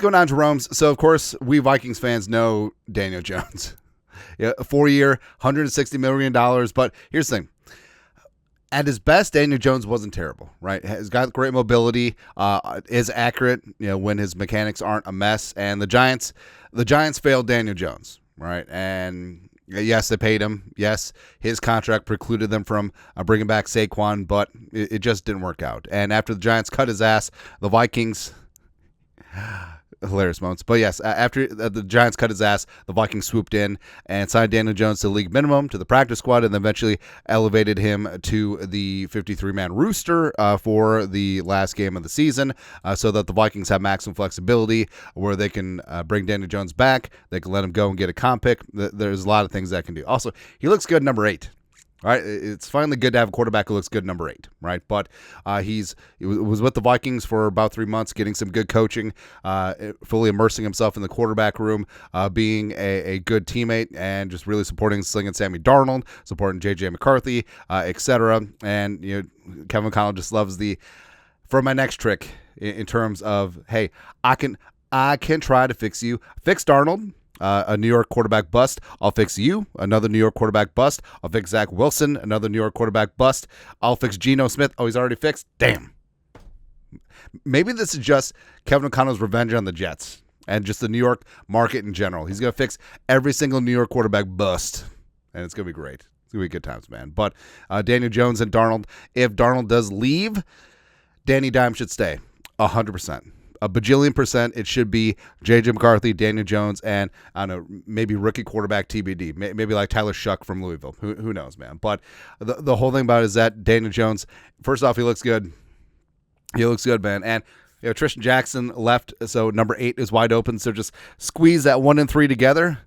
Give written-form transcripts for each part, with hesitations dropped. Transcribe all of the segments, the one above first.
going on, Jerome's. So, of course, we Vikings fans know Daniel Jones. Yeah, a 4-year, $160 million. But here's the thing. At his best, Daniel Jones wasn't terrible, right? He's got great mobility, is accurate, when his mechanics aren't a mess. And the Giants failed Daniel Jones, right? And yes, they paid him. Yes, his contract precluded them from bringing back Saquon, but it just didn't work out. And after the Giants cut his ass, the Vikings... hilarious moments. But yes, after the Giants cut his ass, the Vikings swooped in and signed Daniel Jones to the league minimum, to the practice squad, and eventually elevated him to the 53-man rooster for the last game of the season, so that the Vikings have maximum flexibility where they can bring Daniel Jones back. They can let him go and get a comp pick. There's a lot of things that can do. Also, he looks good number 8. All right, it's finally good to have a quarterback who looks good number 8, right? But he was with the Vikings for about 3 months, getting some good coaching, fully immersing himself in the quarterback room, being a good teammate, and just really supporting slinging Sammy Darnold, supporting J.J. McCarthy, etc. And Kevin O'Connell just loves for my next trick in terms of, hey, I can try to fix you, fix Darnold. A New York quarterback bust. I'll fix you. Another New York quarterback bust. I'll fix Zach Wilson. Another New York quarterback bust. I'll fix Geno Smith. Oh, he's already fixed? Damn. Maybe this is just Kevin O'Connell's revenge on the Jets and just the New York market in general. He's going to fix every single New York quarterback bust, and it's going to be great. It's going to be good times, man. But Daniel Jones and Darnold, if Darnold does leave, Danny Dimes should stay 100%. A bajillion percent, it should be J.J. McCarthy, Daniel Jones, and I don't know, maybe rookie quarterback TBD. Maybe like Tyler Shuck from Louisville. Who knows, man? But the whole thing about it is that Daniel Jones, first off, he looks good. He looks good, man. And Tristan Jackson left, so number 8 is wide open. So just squeeze that 1 and 3 together.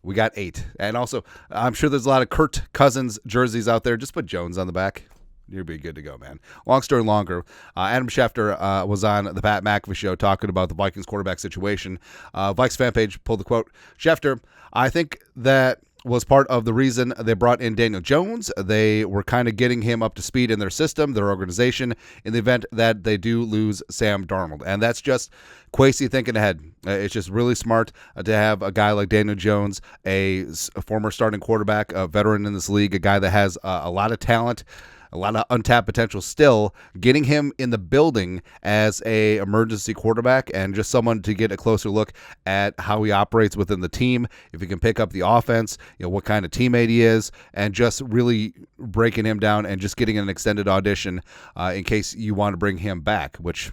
We got 8. And also, I'm sure there's a lot of Kirk Cousins jerseys out there. Just put Jones on the back. You'll be good to go, man. Long story longer, Adam Schefter was on the Pat McAfee show talking about the Vikings quarterback situation. Vikes fan page pulled the quote. Schefter, I think that was part of the reason they brought in Daniel Jones. They were kind of getting him up to speed in their system, their organization, in the event that they do lose Sam Darnold. And that's just Kwesi thinking ahead. It's just really smart to have a guy like Daniel Jones, a former starting quarterback, a veteran in this league, a guy that has a lot of talent, a lot of untapped potential still, getting him in the building as a emergency quarterback and just someone to get a closer look at how he operates within the team, if he can pick up the offense, what kind of teammate he is, and just really breaking him down and just getting an extended audition in case you want to bring him back, which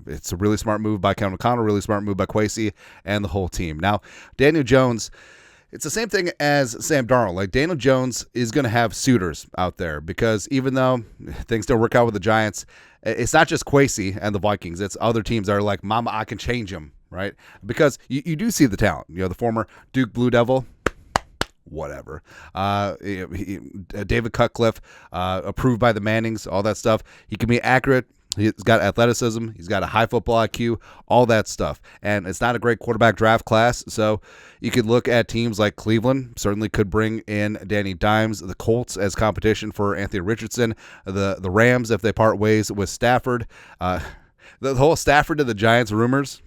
it's a really smart move by Kevin O'Connell, really smart move by Kwesi and the whole team. Now, Daniel Jones, it's the same thing as Sam Darnold. Like, Daniel Jones is going to have suitors out there because even though things don't work out with the Giants, it's not just Kwesi and the Vikings. It's other teams that are like, mama, I can change him, right? Because you do see the talent. The former Duke Blue Devil, whatever. David Cutcliffe, approved by the Mannings, all that stuff. He can be accurate. He's got athleticism. He's got a high football IQ, all that stuff. And it's not a great quarterback draft class. So you could look at teams like Cleveland, certainly could bring in Danny Dimes, the Colts as competition for Anthony Richardson, the Rams if they part ways with Stafford. The whole Stafford to the Giants rumors,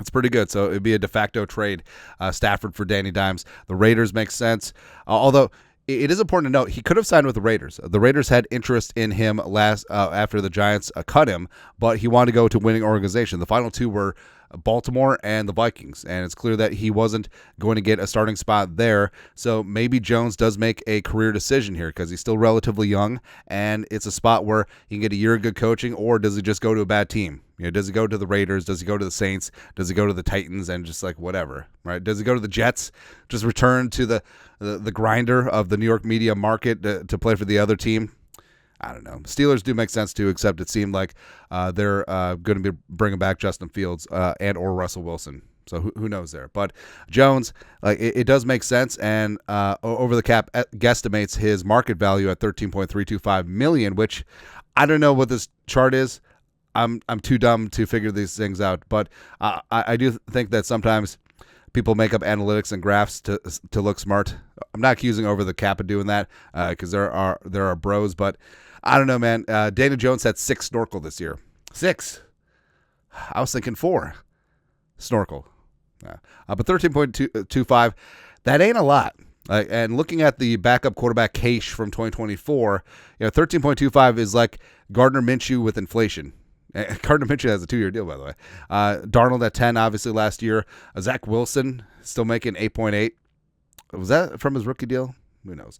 it's pretty good. So it'd be a de facto trade, Stafford for Danny Dimes. The Raiders make sense. Although it is important to note he could have signed with the Raiders. The Raiders had interest in him after the Giants cut him, but he wanted to go to winning organization. The final two were Baltimore and the Vikings, and it's clear that he wasn't going to get a starting spot there. So maybe Jones does make a career decision here because he's still relatively young, and it's a spot where he can get a year of good coaching, or does he just go to a bad team? Does he go to the Raiders? Does he go to the Saints? Does he go to the Titans and just like whatever, right? Does he go to the Jets? Just return to the grinder of the New York media market to play for the other team? I don't know. Steelers do make sense too, except it seemed like they're going to be bringing back Justin Fields and or Russell Wilson. So who knows there? But Jones, like it does make sense, and OverTheCap guesstimates his market value at $13.325 million, which I don't know what this chart is. I'm too dumb to figure these things out, but I do think that sometimes people make up analytics and graphs to look smart. I'm not accusing OverTheCap of doing that because there are bros, but I don't know, man. Daniel Jones had 6 snorkel this year. 6. I was thinking 4. Snorkel. Yeah. But 13.25, that ain't a lot. And looking at the backup quarterback cash from 2024, 13.25 is like Gardner Minshew with inflation. Gardner Minshew has a 2-year deal, by the way. Darnold at 10, obviously, last year. Zach Wilson still making 8.8. Was that from his rookie deal? Who knows?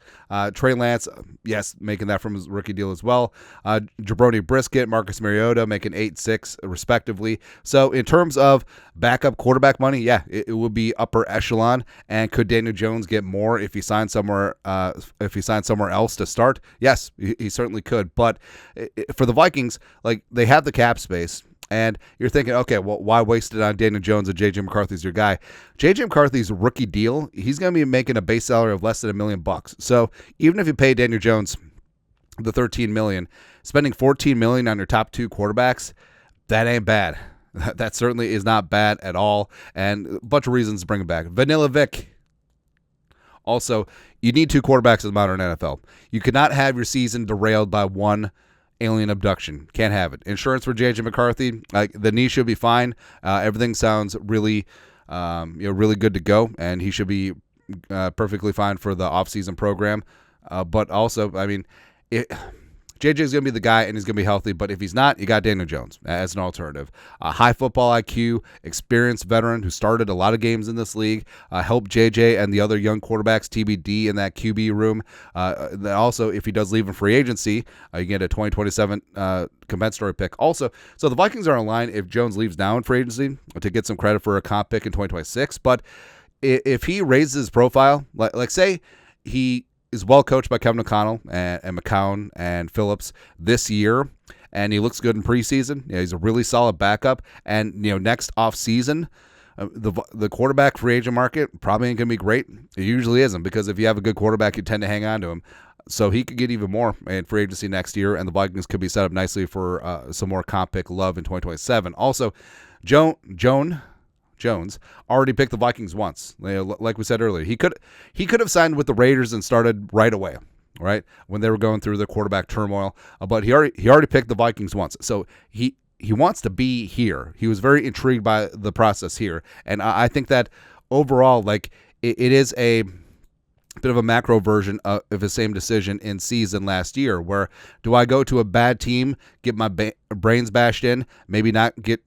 Trey Lance, yes, making that from his rookie deal as well. Jabroni Brisket, Marcus Mariota making 8-6 respectively. So in terms of backup quarterback money, yeah, it would be upper echelon. And could Daniel Jones get more if he signed somewhere? If he signed somewhere else to start? Yes, he certainly could. But for the Vikings, like, they have the cap space. And you're thinking, okay, well, why waste it on Daniel Jones and J.J. McCarthy's your guy? J.J. McCarthy's rookie deal, he's going to be making a base salary of less than $1 million. So even if you pay Daniel Jones the $13 million, spending $14 million on your top 2 quarterbacks, that ain't bad. That certainly is not bad at all. And a bunch of reasons to bring him back. Vanilla Vic. Also, you need 2 quarterbacks in the modern NFL. You cannot have your season derailed by one alien abduction. Can't have it. Insurance for J.J. McCarthy, the knee should be fine. Everything sounds really, really good to go, and he should be perfectly fine for the offseason program. But also, I mean, JJ is going to be the guy, and he's going to be healthy. But if he's not, you got Daniel Jones as an alternative. A high football IQ, experienced veteran who started a lot of games in this league, helped JJ and the other young quarterbacks TBD in that QB room. Also, if he does leave in free agency, you get a 2027 compensatory pick. Also, so the Vikings are in line if Jones leaves now in free agency to get some credit for a comp pick in 2026. But if he raises his profile, like say he is well coached by Kevin O'Connell and McCown and Phillips this year, and he looks good in preseason. He's a really solid backup. And next off season, the quarterback free agent market probably ain't gonna be great. It usually isn't, because if you have a good quarterback, you tend to hang on to him. So he could get even more in free agency next year, and the Vikings could be set up nicely for some more comp pick love in 2027. Also, Jones already picked the Vikings once. Like we said earlier, he could have signed with the Raiders and started right away, right, when they were going through their quarterback turmoil. But he already picked the Vikings once, so he wants to be here. He was very intrigued by the process here, and I think that overall, like, it is a bit of a macro version of the same decision in season last year, where do I go to a bad team, get my brains bashed in, maybe not get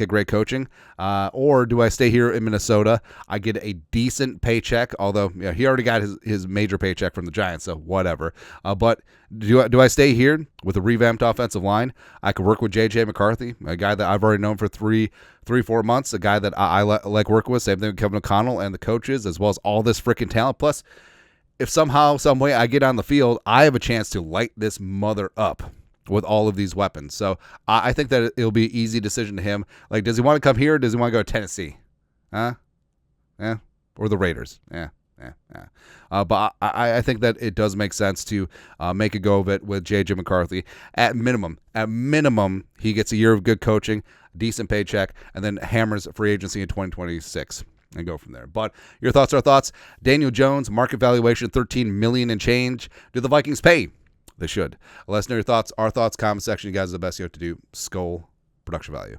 great coaching, or do I stay here in Minnesota? I get a decent paycheck, although he already got his major paycheck from the Giants, so whatever. But do I stay here with a revamped offensive line? I could work with J.J. McCarthy, a guy that I've already known for 4 months, a guy that I like working with. Same thing with Kevin O'Connell and the coaches, as well as all this freaking talent. Plus, if somehow, some way I get on the field, I have a chance to light this mother up with all of these weapons. So I think that it'll be an easy decision to him. Like, does he want to come here, or does he want to go to Tennessee? Huh? Yeah. Or the Raiders? Yeah. But I think that it does make sense to make a go of it with J.J. McCarthy. At minimum, he gets a year of good coaching, decent paycheck, and then hammers free agency in 2026 and go from there. But your thoughts are thoughts. Daniel Jones, market valuation $13 million and change. Do the Vikings pay? They should. Let us know your thoughts. Our thoughts, comment section. You guys are the best you have to do. Skull production value.